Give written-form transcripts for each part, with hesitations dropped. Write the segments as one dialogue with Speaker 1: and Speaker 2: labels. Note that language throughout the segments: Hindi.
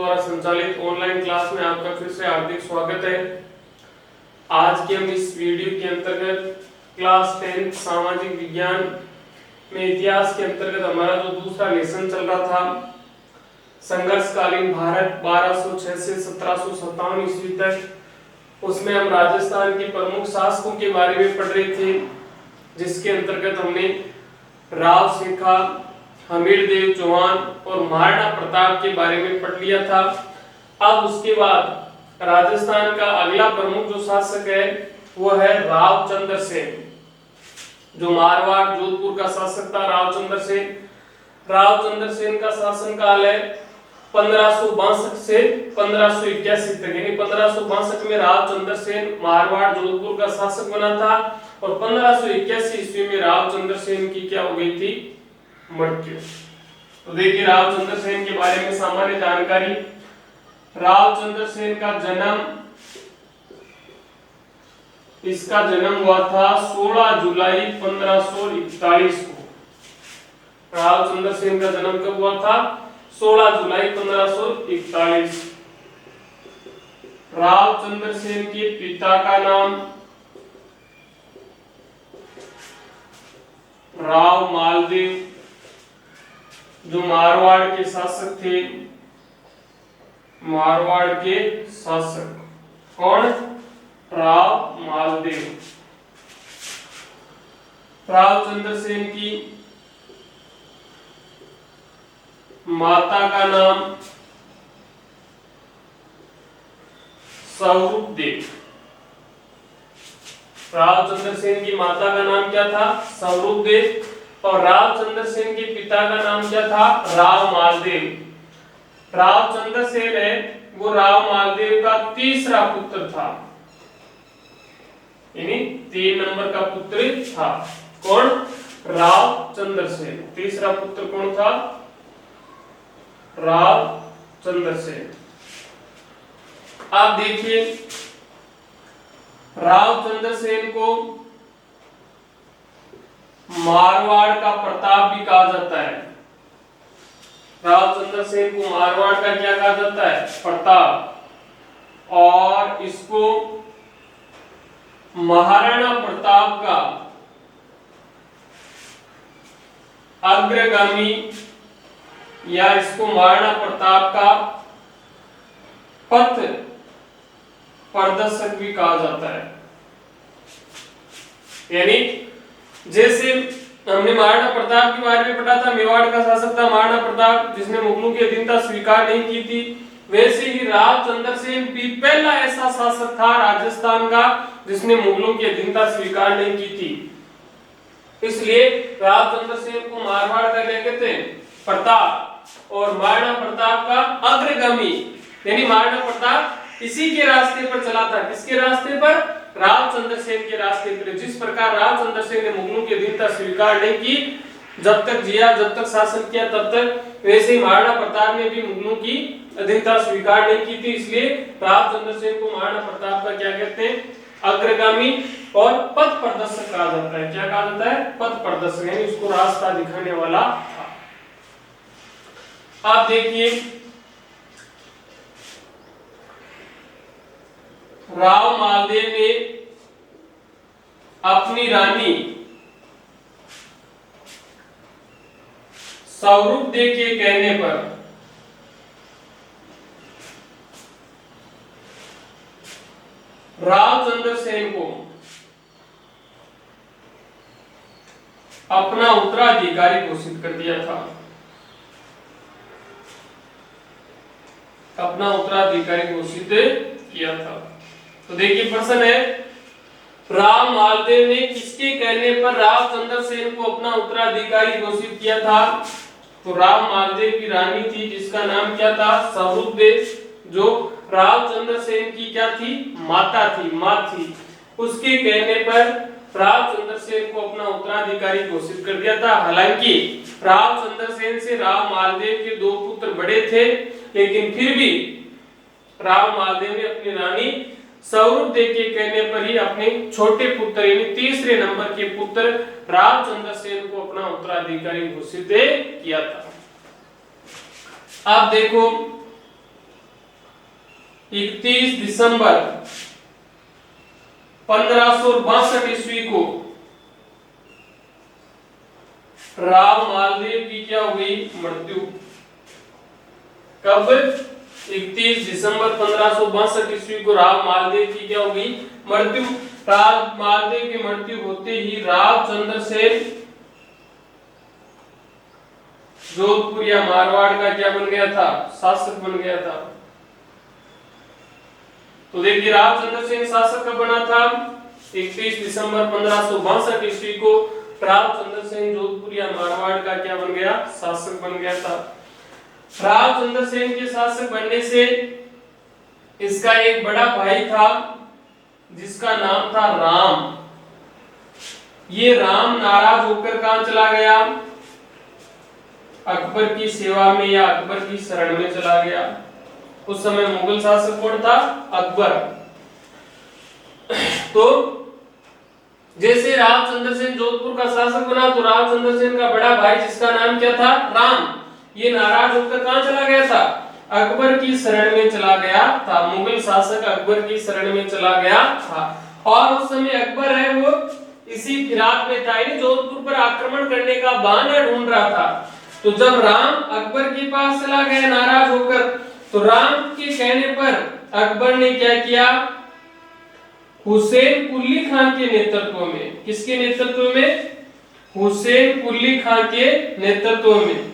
Speaker 1: द्वारा संचालित ऑनलाइन क्लास में आपका फिर से हार्दिक स्वागत है। आज के हम इस वीडियो के अंतर्गत क्लास 10 सामाजिक विज्ञान में इतिहास के अंतर्गत हमारा जो दूसरा लेसन चल रहा था, संघर्षकालीन भारत 1206 से 1757 ईस्वी तक, उसमें हम राजस्थान के प्रमुख शासकों के बारे में पढ़ रहे थे, जिसके अंतर्गत हमने राव शेखा, हमीरदेव चौहान और महाराणा प्रताप के बारे में पढ़ लिया था। अब उसके बाद राजस्थान का अगला प्रमुख जो शासक है वो है रावचंद्र सेन, जो मारवाड़ जोधपुर का शासक था। रावचंद्र सेन का शासन काल है 1562 से 1581 तक, यानी 1562 में रावचंद्र सेन मारवाड़ जोधपुर का शासक बना था और 1581 ईस्वी में रावचंद्र सेन की क्या हो गई थी, मृत्यु। तो देखिए रावचंद्र सेन के बारे में सामान्य जानकारी। रावचंद्र सेन का जन्म, इसका जन्म हुआ था 16 जुलाई 1541 को। रावचंद्र सेन का जन्म कब हुआ था? 16 जुलाई 1541। रावचंद्र सेन के पिता का नाम राव मालदेव, जो मारवाड़ के शासक थे। मारवाड़ के शासक कौन? राव मालदेव। रावचंद्र सेन की माता का नाम स्वरूप देव। रावचंद्र सेन की माता का नाम क्या था? स्वरूप देव। और रावचंद्र सेन के पिता का नाम क्या था? राव मालदेव। रावचंद्र सेन है वो राव मालदेव का तीसरा पुत्र था, यानी 3 नंबर का पुत्र था। कौन? रावचंद्र सेन। तीसरा पुत्र कौन था? रावचंद्र सेन। आप देखिए रावचंद्र सेन को मारवाड़ का प्रताप भी कहा जाता है। रावचंद्र सेन को मारवाड़ का क्या कहा जाता है? प्रताप। और इसको महाराणा प्रताप का अग्रगामी या इसको महाराणा प्रताप का पथ प्रदर्शक भी कहा जाता है। यानी जैसे हमने महाराणा प्रताप के बारे में पढ़ा था, मेवाड़ का शासक था महाराणा प्रताप, जिसने मुगलों की अधीनता स्वीकार नहीं की थी, वैसे ही रावचंद्र सेन भी पहला ऐसा शासक था राजस्थान का जिसने मुगलों की अधीनता स्वीकार नहीं की थी। इसलिए रावचंद्र सेन को मारवाड़ का क्या कहते हैं? प्रताप। और महाराणा प्रताप का अग्रगामी, यानी महाराणा प्रताप इसी के रास्ते पर चला था। किसके रास्ते पर? रावचंद्र सेन के रास्ते पर। जिस प्रकार रावचंद्र सेन ने मुगलों की अधीनता स्वीकार नहीं की, जब तक जिया, जब तक शासन किया तब तक, वैसे ही महाराणा प्रताप ने भी मुगलों की अधीनता स्वीकार नहीं की थी। इसलिए रावचंद्र सेन को महाराणा प्रताप का क्या कहते हैं? अग्रगामी और पथ प्रदर्शक कहा जाता है। क्या कहा जाता है? पथ प्रदर्शक, यानी उसको रास्ता दिखाने वाला था। आप देखिए राव मालदेव ने अपनी रानी स्वरूप देव के कहने पर रावचंद्र सेन को अपना उत्तराधिकारी घोषित कर दिया था। अपना उत्तराधिकारी घोषित किया था। तो देखिए प्रश्न है, राव मालदेव ने किसके कहने पर रावचंद्र सेन को अपना उत्तराधिकारी घोषित किया था? तो राव मालदेव की रानी थी जिसका नाम क्या था? स्वरूप देव, जो रावचंद्र सेन की क्या थी? माता थी, मां थी। उसके कहने पर रावचंद्र सेन को अपना उत्तराधिकारी घोषित कर दिया था। हालांकि रावचंद्र सेन से राव मालदेव के 2 पुत्र बड़े थे, लेकिन फिर भी राव मालदेव ने अपनी रानी स्वरूप देव के कहने पर ही अपने छोटे पुत्र यानी तीसरे नंबर के पुत्र रावचंद्र सेन को अपना उत्तराधिकारी घोषित किया था। आप देखो 31 दिसंबर 1562 ईस्वी को राव मालदेव की क्या हुई? मृत्यु। कब? 31 दिसंबर 1562 ईस्वी को राव मालदेव की क्या होगी? मृत्यु। राव मालदेव की मृत्यु होते ही राव चंद्रसेन जोधपुर या मारवाड़ का क्या बन गया था? शासक बन गया था। तो देखिए राव चंद्रसेन शासक कब बना था? 31 दिसंबर 1562 ईस्वी को राव चंद्रसेन जोधपुर या मारवाड़ का क्या बन गया? शासक बन गया था। राव चंद्रसेन के शासक बनने से इसका एक बड़ा भाई था जिसका नाम था राम। ये राम नाराज होकर कहां चला गया? अकबर की सेवा में या अकबर की शरण में चला गया। उस समय मुगल शासक कौन था? अकबर। तो जैसे राव चंद्रसेन जोधपुर का शासक बना तो राव चंद्रसेन का बड़ा भाई जिसका नाम क्या था? राम, ये नाराज होकर कहां चला गया था? अकबर की शरण में चला गया था। मुगल शासक अकबर की शरण में चला गया था। और उस समय अकबर है वो इसी फिराक में था, जोधपुर पर आक्रमण करने का बहाना ढूंढ रहा था। तो जब राम अकबर के पास चला गया नाराज होकर, तो राम के कहने पर अकबर ने क्या किया? हुसैन कुली खान के नेतृत्व में, किसके नेतृत्व में? हुसैन कुली खान के नेतृत्व में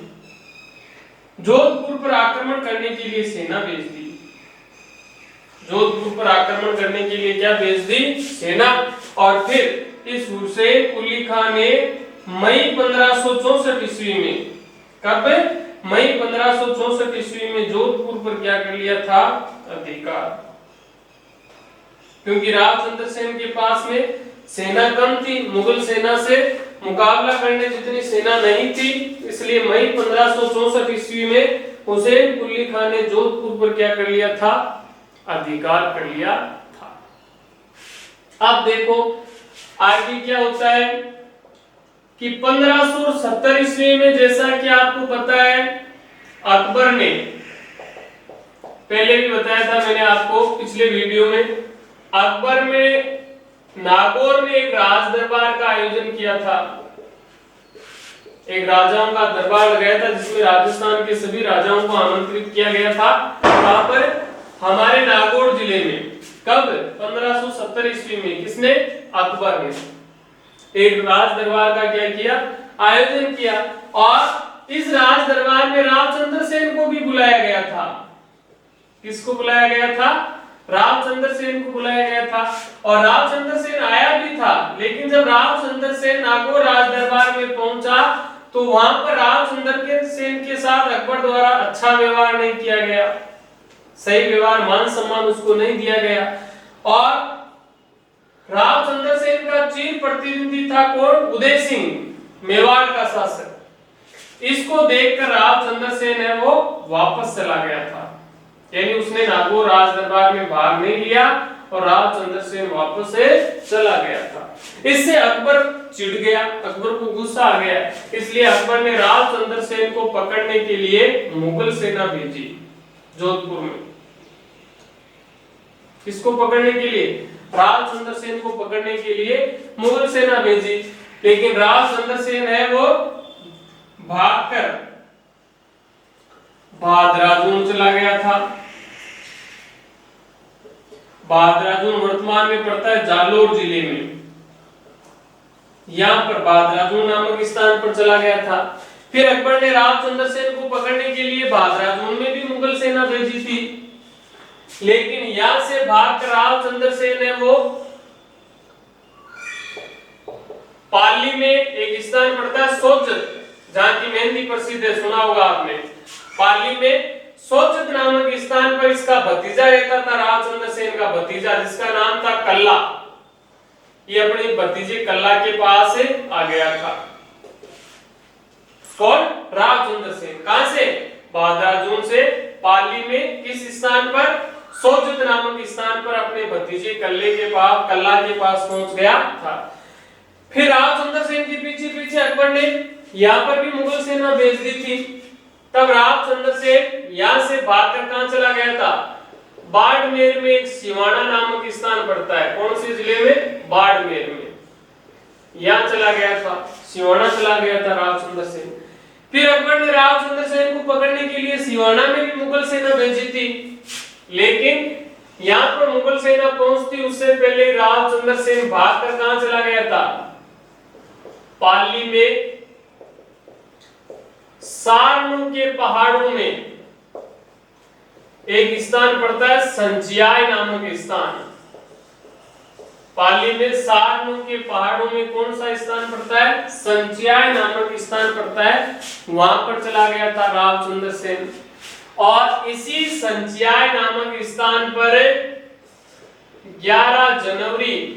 Speaker 1: जोधपुर पर आक्रमण करने के लिए सेना भेज दी। जोधपुर पर आक्रमण करने के लिए क्या भेज दी? सेना। और फिर इस हुसैन कुली खान ने मई 1564 ईस्वी में, कब? मई 1564 ईस्वी में जोधपुर पर क्या कर लिया था? अधिकार। क्योंकि राव चंद्रसेन के पास में सेना कम थी, मुगल सेना से मुकाबला करने जितनी सेना नहीं थी, इसलिए मई 1564 ईस्वी में हुसैन कुली खान ने जोधपुर पर क्या कर लिया था? अधिकार कर लिया था। अब देखो आगे क्या होता है कि 1570 ईस्वी में, जैसा कि आपको पता है, अकबर ने, पहले भी बताया था मैंने आपको पिछले वीडियो में, अकबर में नागौर में एक राज दरबार का आयोजन किया था। एक राजाओं का दरबार लगाया था जिसमें राजस्थान के सभी राजाओं को आमंत्रित किया गया था। वहां पर हमारे नागौर जिले में, कब? 1570 ईस्वी में। किसने? अकबर ने एक राज दरबार का क्या किया? आयोजन किया। और इस राज दरबार में राव चंद्रसेन को भी बुलाया गया था। किसको बुलाया गया था? राव चंद्रसेन को बुलाया गया था। और राव चंद्रसेन आया भी था, लेकिन जब राव चंद्रसेन नागौर राज दरबार में पहुंचा तो वहां पर राव चंद्रसेन के साथ अकबर द्वारा अच्छा व्यवहार नहीं किया गया, सही व्यवहार, मान सम्मान उसको नहीं दिया गया। और राव चंद्रसेन का चीफ प्रतिनिधि था कौन? उदय सिंह, मेवाड़ का शासक। इसको देखकर राव चंद्रसेन है वो वापस चला गया था, यानी उसने नागौर राज दरबार में भाग नहीं लिया और राव चंद्रसेन वापस से चला गया था। इससे अकबर चिढ़ गया, अकबर को गुस्सा आ गया, इसलिए अकबर ने राव चंद्रसेन को पकड़ने के लिए मुगल सेना भेजी जोधपुर में। किसको पकड़ने के लिए? राव चंद्रसेन को पकड़ने के लिए मुगल सेना भेजी। लेकिन राव चंद्रसेन है वो भागकर भादराजून चला गया था। भादराजून वर्तमान में पड़ता है जालोर जिले में। यहां पर भादराजून नामक स्थान पर चला गया था। फिर अकबर ने राव चंद्रसेन को पकड़ने के लिए भादराजून में भी मुगल सेना भेजी थी, लेकिन यहां से भागकर राव चंद्रसेन है वो पाली में एक स्थान पड़ता है सोजत, जहां की मेहंदी प्रसिद्ध है, सुना होगा आपने। पाली में सोजत नामक स्थान पर इसका भतीजा रहता था, राव चंद्रसेन का भतीजा, जिसका नाम था कल्ला। ये अपने भतीजे कल्ला के पास से आ गया था। कौन? राव चंद्रसेन। कहां से? भादराजून से पाली में किस स्थान पर? सोजत नामक स्थान पर अपने भतीजे कल्ला के पास पहुंच गया था। फिर राव चंद्रसेन के पीछे पीछे अकबर ने यहां पर भी मुगल सेना भेज दी थी। तब राव चंद्रसेन यहां से भागकर कहां चला गया था? बाड़मेर में एक सिवाना नामक स्थान पड़ता है। कौन से जिले में? बाड़मेर में। यहाँ चला गया था, सिवाना चला गया था रावचंद्र सेन। फिर अकबर ने रावचंद्र सेन को पकड़ने के लिए सिवाना में भी मुगल सेना भेजी थी, लेकिन यहाँ पर मुगल सेना पहुंचती उससे पहले रावचंद्र सेन भागकर कहां चला गया था? पाली में सारनू के पहाड़ों में एक स्थान पड़ता है संचियाय नामक स्थान। पाली में सारनू के पहाड़ों में कौन सा स्थान पड़ता है? संचियाय नामक स्थान पड़ता है। वहां पर चला गया था रावचंद्र सेन और इसी संचियाय नामक स्थान पर 11 जनवरी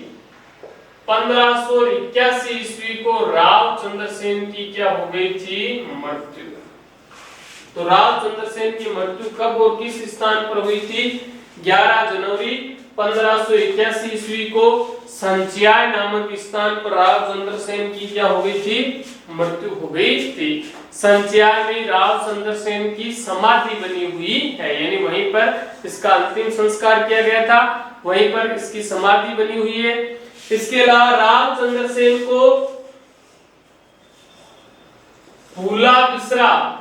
Speaker 1: 1581 ईस्वी को रावचंद्र सेन की क्या हो गई थी? मृत्यु। तो रावचंद्र सेन की मृत्यु कब और किस स्थान पर हुई थी? 11 जनवरी 1581 ईस्वी को संचियाय नामक स्थान पर रावचंद्र सेन की क्या हो गई थी? मृत्यु हो गई थी। संचियाय में रावचंद्र सेन की समाधि बनी हुई है, यानी वहीं पर इसका अंतिम संस्कार किया गया था, वहीं पर इसकी समाधि बनी हुई है। इसके अलावा रावचंद्र सेन को फूला बिसरा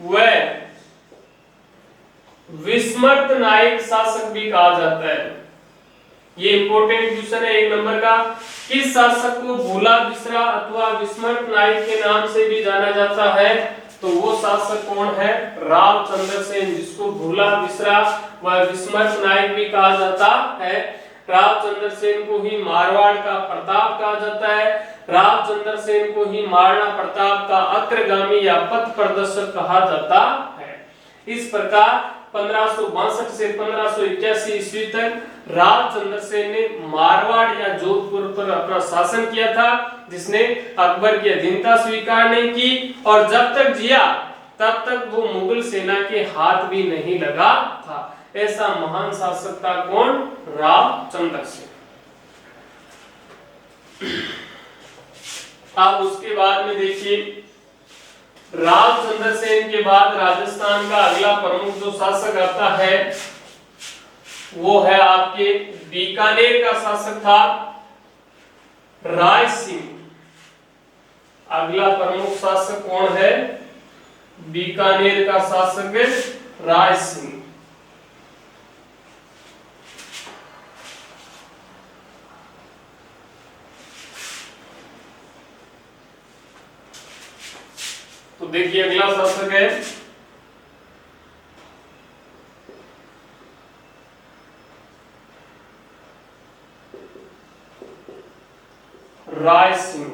Speaker 1: व विस्मृत नायक शासक भी कहा जाता है। ये इंपॉर्टेंट क्वेश्चन है 1 नंबर का। किस शासक को भूला बिसरा अथवा विस्मृत नायक के नाम से भी जाना जाता है? तो वो शासक कौन है? रावचंद्र सेन, जिसको भूला बिसरा व विस्मृत नायक भी कहा जाता है। रावचंद्र सेन को ही मारवाड़ का प्रताप कहा जाता है। रावचंद्र सेन को ही महाराणा प्रताप का अग्रगामी या पथ प्रदर्शक कहा जाता है। इस प्रकार 1562 से 1581 ईस्वी तक रावचंद्र सेन ने मारवाड़ या जोधपुर पर अपना शासन किया था, जिसने अकबर की अधीनता स्वीकार नहीं की और जब तक जिया तब तक वो मुगल सेना के हाथ भी नहीं लगा था। ऐसा महान शासक था कौन? रावचंद्र सेन। अब उसके बाद में देखिए, रावचंद्र सेन के बाद राजस्थान का अगला प्रमुख जो शासक आता है वो है आपके बीकानेर का शासक था राय सिंह। अगला प्रमुख शासक कौन है? बीकानेर का शासक राय सिंह। तो देखिए अगला शासक है राय सिंह।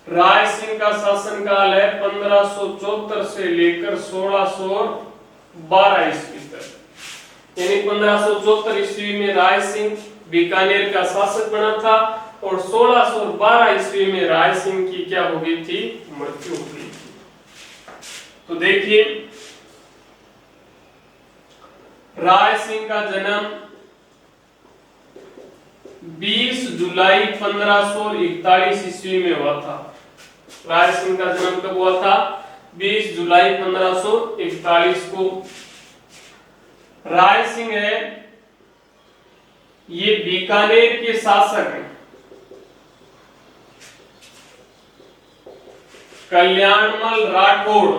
Speaker 1: राय सिंह का शासनकाल है 1574 से लेकर 1612 ईस्वी तक, यानी 1574 ईस्वी में राय सिंह बीकानेर का शासक बना था और 1612 ईस्वी में राय सिंह की क्या हो गई थी? मृत्यु हो गई थी। तो देखिए राय सिंह का जन्म 20 जुलाई 1541 ईस्वी में हुआ था। राय सिंह का जन्म कब हुआ था? 20 जुलाई 1541 को। राय सिंह है ये बीकानेर के शासक हैं। कल्याणमल राठौड़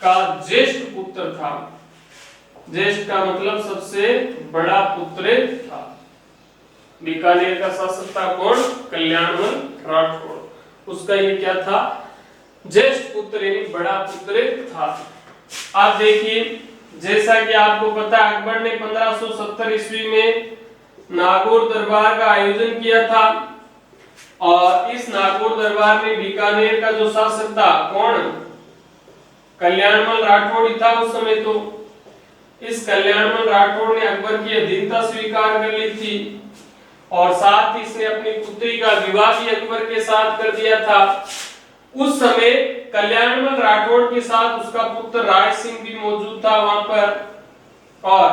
Speaker 1: का ज्येष्ठ पुत्र था। ज्येष्ठ का मतलब सबसे बड़ा पुत्र था। बीकानेर का शासक था कौन? कल्याणमल राठौड़। उसका ये क्या था? ज्येष्ठ पुत्र यानी बड़ा पुत्र था। आप देखिए, जैसा कि आपको पता है अकबर ने 1570 ईस्वी में नागौर दरबार का आयोजन किया था और इस नागौर दरबार में बीकानेर का जो शासक था कौन? कल्याणमल राठौड़ था उस समय। तो इस कल्याणमल राठौड़ ने अकबर की अधीनता स्वीकार कर ली थी और साथ ही इसने अपनी पुत्री का विवाह भी अकबर के साथ कर दिया था। उस समय कल्याणमल राठौड़ के साथ उसका पुत्र राय सिंह भी मौजूद था वहां पर और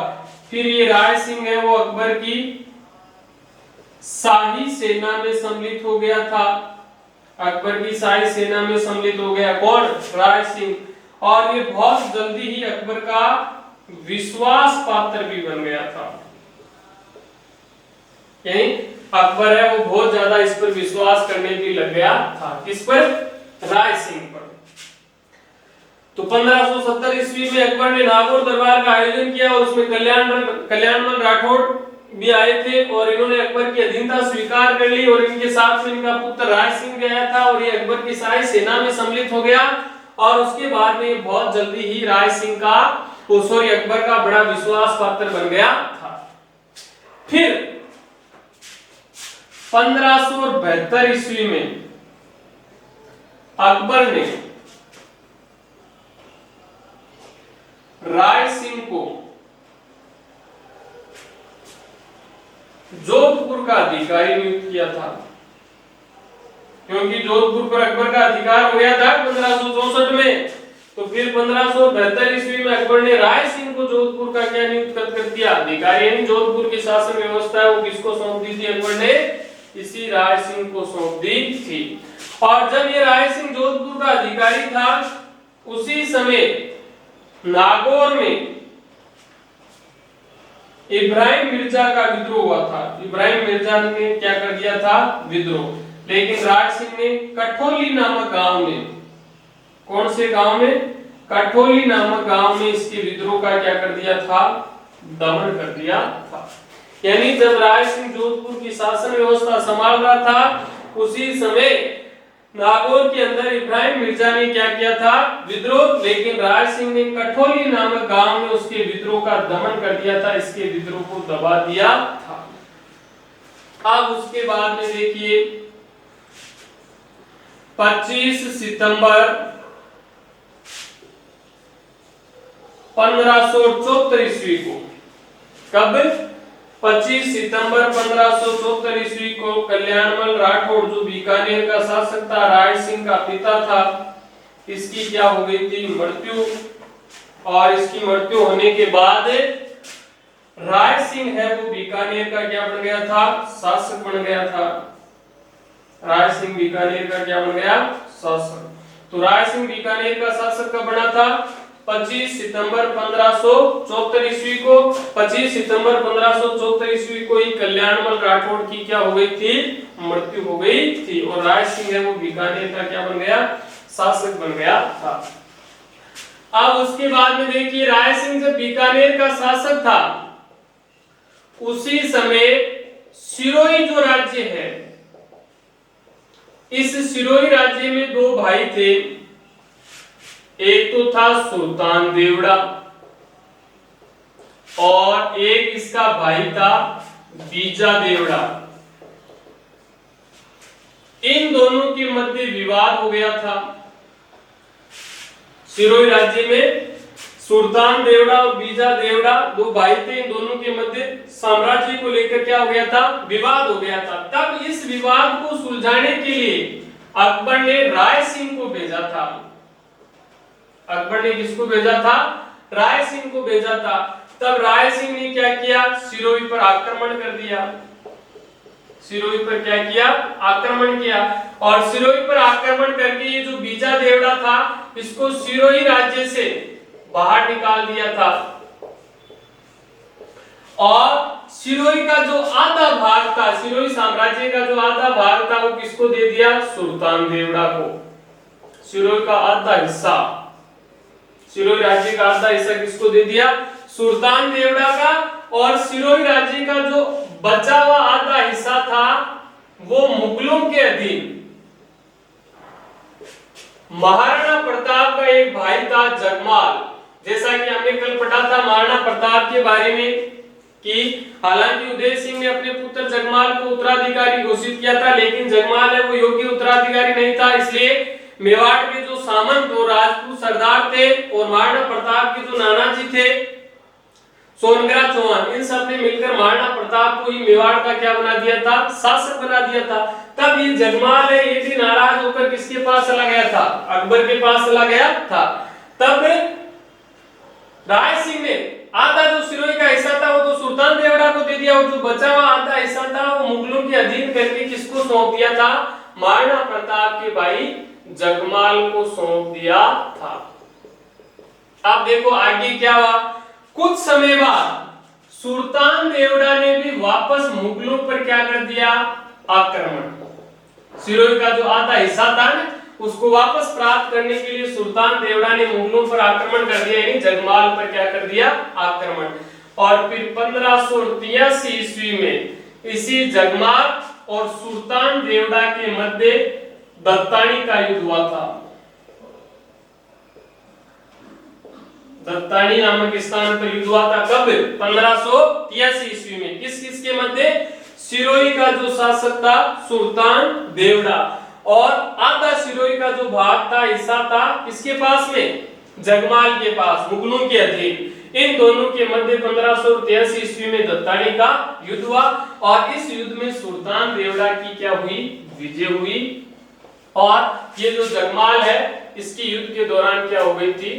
Speaker 1: फिर ये राय सिंह है वो अकबर की शाही सेना में सम्मिलित हो गया था। अकबर की शाही सेना में सम्मिलित हो गया कौन? राय सिंह। और ये बहुत जल्दी ही अकबर का विश्वास पात्र भी बन गया था। यानी अकबर है वो बहुत ज्यादा इस पर विश्वास करने भी लग गया था। किस पर? राय सिंह पर। तो 1570 ईस्वी में अकबर ने नागौर दरबार का आयोजन किया और उसमें कल्याणमल राठौड़ भी आए थे और इन्होंने अकबर की अधीनता स्वीकार कर ली और इनके साथ में इनका पुत्र राय सिंह गया था और ये अकबर की सारी सेना में सम्मिलित हो गया और उसके बाद में बहुत जल्दी ही राय सिंह का अकबर का बड़ा विश्वास पात्र बन गया था। फिर 1572 ईस्वी में अकबर ने राय सिंह को जोधपुर का अधिकारी नियुक्त किया था, क्योंकि जोधपुर पर अकबर का अधिकार हो गया था 1564 में। तो फिर 1572 ईस्वी में अकबर ने राय सिंह को जोधपुर का क्या नियुक्त कर दिया? अधिकारी। यानी जोधपुर की शासन व्यवस्था है वो किसको सौंप दी थी? अकबर ने इसी राय सिंह को सौंप दी थी। और जब ये राय सिंह जोधपुर का अधिकारी था उसी समय नागौर में इब्राहिम मिर्जा का विद्रोह हुआ था। इब्राहिम मिर्जा ने क्या कर दिया था? विद्रोह। लेकिन राय सिंह ने कठोली नामक गांव में, कौन से गांव में? कठोली नामक गांव में इसके विद्रोह का क्या कर दिया था? दमन कर दिया था। यानी जब राय सिंह जोधपुर की शासन व्यवस्था संभाल रहा था उसी समय नागौर के अंदर इब्राहिम मिर्जा ने क्या किया था? विद्रोह। लेकिन राय सिंह ने कठोली नामक गांव में उसके विद्रोह का दमन कर दिया था, इसके विद्रोह को दबा दिया था। अब उसके बाद में देखिए 25 सितंबर 1574 ईस्वी को, कब? 25 सितंबर 1574 ईस्वी को कल्याणमल राठौड़ जो बीकानेर का शासक था, राय सिंह का पिता था, इसकी क्या हो गई थी? मृत्यु। और इसकी मृत्यु होने के बाद राय सिंह है वो बीकानेर का क्या बन गया था? शासक बन गया था। राय सिंह बीकानेर का क्या बन गया? शासक। तो राय सिंह बीकानेर का शासक कब बना था? 25 सितंबर 1574 ईस्वी को। 25 सितंबर 1574 ईस्वी को ही कल्याणमल राठौड़ की क्या हो गई थी? मृत्यु हो गई थी और राय सिंह है वो बीकानेर का क्या बन गया? शासक बन गया था। अब उसके बाद में देखिए राय सिंह जब बीकानेर का शासक था उसी समय सिरोही जो राज्य है, इस सिरोही राज्य में दो भाई थे। एक तो था सुल्तान देवड़ा और एक इसका भाई था बीजा देवड़ा। इन दोनों के मध्य विवाद हो गया था। सिरोही राज्य में सुल्तान देवड़ा और बीजा देवड़ा दो भाई थे, इन दोनों के मध्य साम्राज्य को लेकर क्या हो गया था? विवाद हो गया था। तब इस विवाद को सुलझाने के लिए अकबर ने राय सिंह को भेजा था। अकबर ने किसको भेजा था? राय सिंह को भेजा था। तब राय सिंह ने क्या किया? सिरोही पर आक्रमण कर दिया। सिरोही पर क्या किया? आक्रमण किया। और सिरोही पर आक्रमण करके ये जो बीजा देवड़ा था इसको सिरोही राज्य से बाहर निकाल दिया था और सिरोही का जो आधा भाग था, सिरोही साम्राज्य का जो आधा भाग था वो किसको दे दिया? सुल्तान देवड़ा को। सिरोही का आधा हिस्सा, सिरोही राज्य का आधा हिस्सा किसको दे दिया? सुल्तान देवड़ा का। और सिरोही राज्य का जो बचा हुआ आधा हिस्सा था वो मुगलों के अधीन महाराणा प्रताप का एक भाई था जगमाल। जैसा कि हमने कल पढ़ा था महाराणा प्रताप के बारे में कि हालांकि उदय सिंह ने अपने पुत्र जगमाल को उत्तराधिकारी घोषित किया था, लेकिन जगमाल है वो योग्य उत्तराधिकारी नहीं था। इसलिए मेवाड़ के जो सामंत और राजपूत सरदार थे और महाराणा प्रताप के जो नाना जी थे सोनग्राह चौहान, इन सब ने मिलकर महाराणा प्रताप को ही मेवाड़ का क्या बना दिया था? शासक बना दिया था। तब ये जगमाल है ये भी नाराज होकर किसके पास चला गया था? अकबर के पास चला गया था। तब राय सिंह ने आधा जो सिरोही का हिस्सा था वो तो सुल्तान देवड़ा को दे दिया और जो बचा हुआ आधा हिस्सा था वो मुगलों के अधीन करके किसको सौंप दिया था? महाराणा प्रताप के भाई जगमाल को सौंप दिया था। अब देखो आगे क्या हुआ। कुछ समय बाद सुल्तान देवड़ा ने भी वापस मुगलों पर क्या कर दिया, आक्रमण। सिरोही का जो आधा हिस्सा था ना उसको वापस प्राप्त करने के लिए सुल्तान देवड़ा ने मुगलों पर आक्रमण कर दिया, यानी जगमाल पर क्या कर दिया, आक्रमण। और फिर 1583 ईस्वी में इसी जगमाल और सुल्तान देवड़ा के मध्य दत्तानी का युद्ध हुआ था। दत्तानी नामक स्थान पर युद्ध हुआ था। कब? 1583 ईस्वी में। किस किस के मध्य? सिरोही का जो शासक था सुल्तान देवड़ा, और आधा सिरोही का जो भाग था, हिस्सा था, किसके पास में? जगमाल के पास, मुगलों के अधीन। इन दोनों के मध्य 1583 ईस्वी में दत्तानी का युद्ध हुआ, और इस युद्ध में सुल्तान देवड़ा की क्या हुई? विजय हुई। और ये जो जगमाल है इसकी युद्ध के दौरान क्या हो गई थी?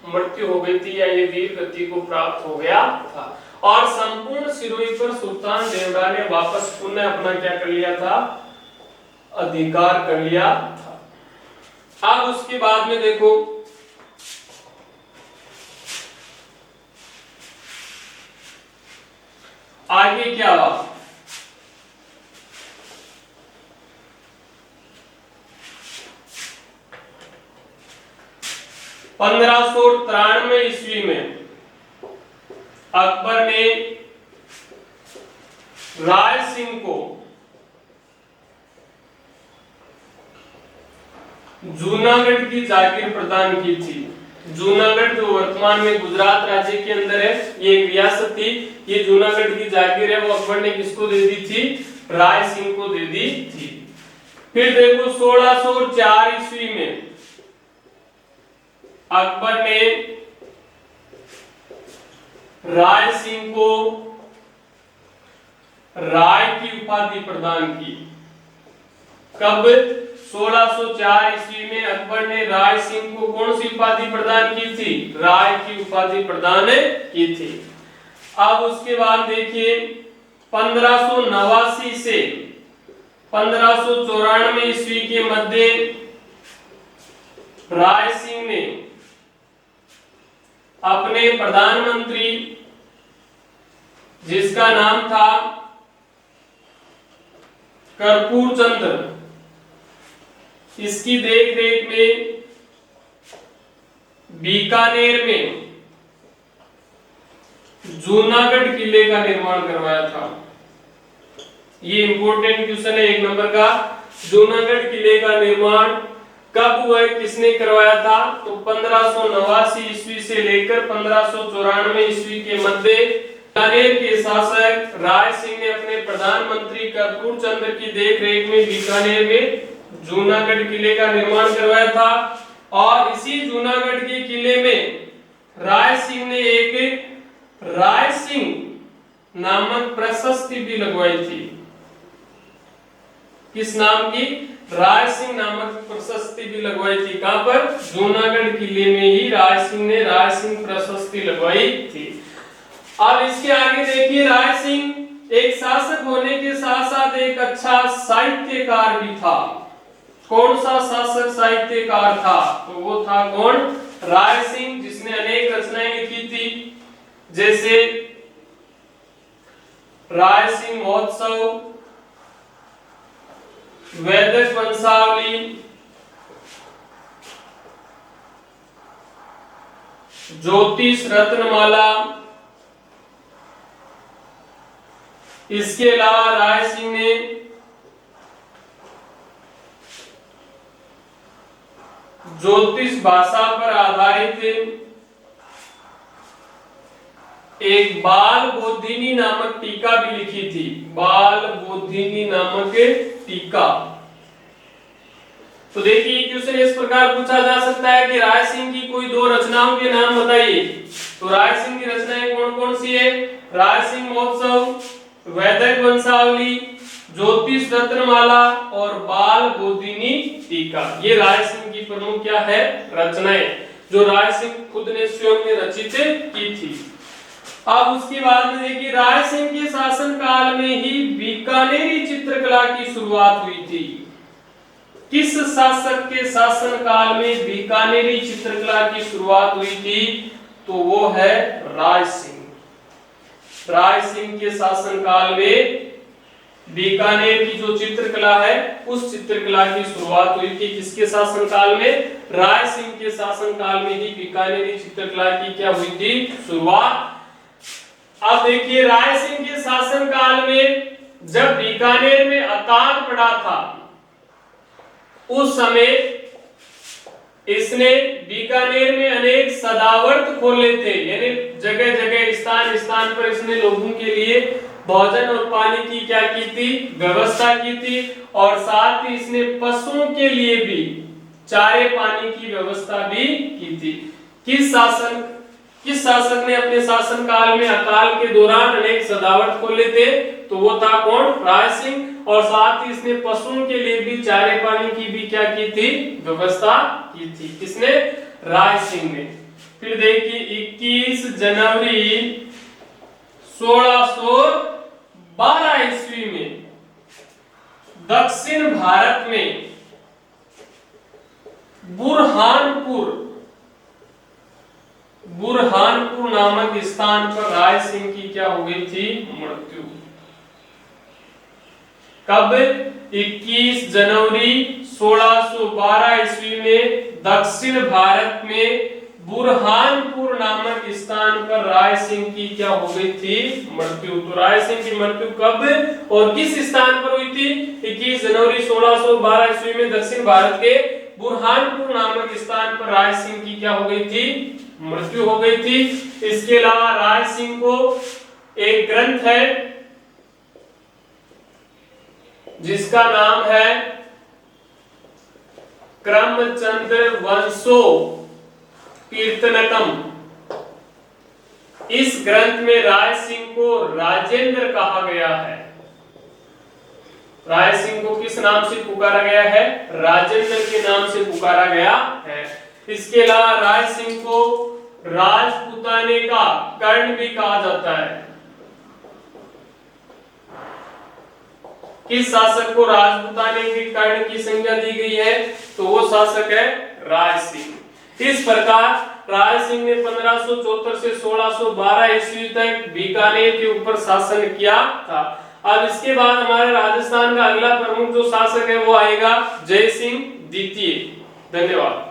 Speaker 1: मृत्यु हो गई थी, या ये वीर गति को प्राप्त हो गया था। और संपूर्ण सिरोही पर सुल्तान देवड़ा ने वापस पुनः अपना क्या कर लिया था? अधिकार कर लिया था। अब उसके बाद में देखो आगे क्या हुआ। 1593 ईस्वी में अकबर ने राय सिंह को जूनागढ़ की जागीर प्रदान की थी। जूनागढ़ जो वर्तमान में गुजरात राज्य के अंदर है, ये एक रियासत थी। ये जूनागढ़ की जागीर है, वो अकबर ने किसको दे दी थी? राय सिंह को दे दी थी। फिर देखो 1604 ईस्वी में अकबर ने राय सिंह को राय की उपाधि प्रदान की। कब? 1604 ईस्वी में अकबर ने राय सिंह को कौन सी उपाधि प्रदान की थी? राय की उपाधि प्रदान की थी। अब उसके बाद देखिए 1589 से 1594 ईस्वी के मध्य राय सिंह ने अपने प्रधानमंत्री, जिसका नाम था कर्पूर चंद्र, इसकी देखरेख में बीकानेर में जूनागढ़ किले का निर्माण करवाया था। ये इंपॉर्टेंट क्वेश्चन है 1 नंबर का। जूनागढ़ किले का निर्माण कब हुआ, किसने करवाया था? तो 1589 ईस्वी से लेकर 1594 ईस्वी के मध्य बीकानेर के शासक राय सिंह ने अपने प्रधानमंत्री कर्पूर चंद्र की देखरेख में बीकानेर में जूनागढ़ किले का निर्माण करवाया था। और इसी जूनागढ़ के किले में राय सिंह ने एक राय सिंह नामक प्रशस्ति भी लगवाई थी। किस नाम की? राय सिंह नामक प्रशस्ति भी लगवाई थी। कहां पर? जूनागढ़ किले में ही राय सिंह ने राय सिंह प्रशस्ति लगवाई थी। अब इसके आगे देखिए, राय सिंह एक शासक होने के साथ साथ एक अच्छा साहित्यकार भी था। कौन सा शासक साहित्यकार था? तो वो था कौन? राय सिंह, जिसने अनेक रचनाएं लिखी थी, जैसे राय सिंह महोत्सव, वैदिक वंशावली, ज्योतिष रत्नमाला। इसके अलावा राय सिंह ने ज्योतिष भाषा पर आधारित एक बाल बोधिनी नामक टीका भी लिखी थी। बाल बोधिनी नामक टीका। तो देखिए क्वेश्चन इस प्रकार पूछा जा सकता है कि राय सिंह की कोई 2 रचनाओं के नाम बताइए। तो राय सिंह की रचनाएं कौन कौन सी है? राय सिंह महोत्सव, वैदिक वंशावली, ज्योतिष रत्नमाला और बाल बोधिनी टीका। ये राय सिंह की प्रमुख क्या है? रचनाएं, जो राय सिंह खुद ने स्वयं ने रचित की थी। अब उसके बाद में देखिए, राय सिंह के शासन काल में ही बीकानेरी चित्रकला की शुरुआत हुई थी। किस शासक के शासनकाल में बीकानेरी चित्रकला की शुरुआत हुई थी? तो वो है राय सिंह। राय सिंह के शासनकाल में बीकानेर की जो चित्रकला है उस चित्रकला की शुरुआत हुई थी। किसके शासनकाल में? राय सिंह के शासनकाल में ही बीकानेरी चित्रकला की क्या हुई थी? शुरुआत। अब देखिए, राय सिंह के शासनकाल में जब बीकानेर में अकाल पड़ा था उस समय इसने बीकानेर में अनेक सदावर्त खोले थे, यानी जगह जगह स्थान स्थान पर इसने लोगों के लिए भोजन और पानी की क्या की थी? व्यवस्था की थी। और साथ ही इसने पशुओं के लिए भी चारे पानी की व्यवस्था भी की थी। किस शासक ने अपने शासनकाल में अकाल के दौरान अनेक सदावर्त खोले थे? तो वो था कौन? राय सिंह। और साथ ही इसने पशुओं के लिए भी चारे पानी की भी क्या की थी? व्यवस्था की थी। किसने? राय सिंह ने। फिर देखिए 21 जनवरी 1612 ईस्वी में दक्षिण भारत में बुरहानपुर नामक स्थान पर राय सिंह की क्या हो गई थी? मृत्यु। कब? 21 जनवरी 1612 ईस्वी में दक्षिण भारत में बुरहानपुर नामक स्थान पर राय सिंह की क्या हो गई थी? मृत्यु। तो राय सिंह की मृत्यु कब और किस स्थान पर हुई थी? 21 जनवरी 1612 ईस्वी में दक्षिण भारत के बुरहानपुर नामक स्थान पर राय सिंह की क्या हो गई थी? मृत्यु हो गई थी। इसके अलावा राय सिंह को एक ग्रंथ है जिसका नाम है क्रमचंद्र वंशो कीर्तनकम। इस ग्रंथ में राय सिंह को राजेंद्र कहा गया है। राय सिंह को किस नाम से पुकारा गया है? राजेंद्र के नाम से पुकारा गया है। इसके अलावा राय सिंह को राजपुताने का कर्ण भी कहा जाता है। किस शासक को राजपुताने के कर्ण की संज्ञा दी गई है? तो वो शासक है राय सिंह। इस प्रकार राय सिंह ने 1574 से 1612 ईस्वी तक बीकानेर के ऊपर शासन किया था। अब इसके बाद हमारे राजस्थान का अगला प्रमुख जो शासक है वो आएगा जय सिंह द्वितीय। धन्यवाद।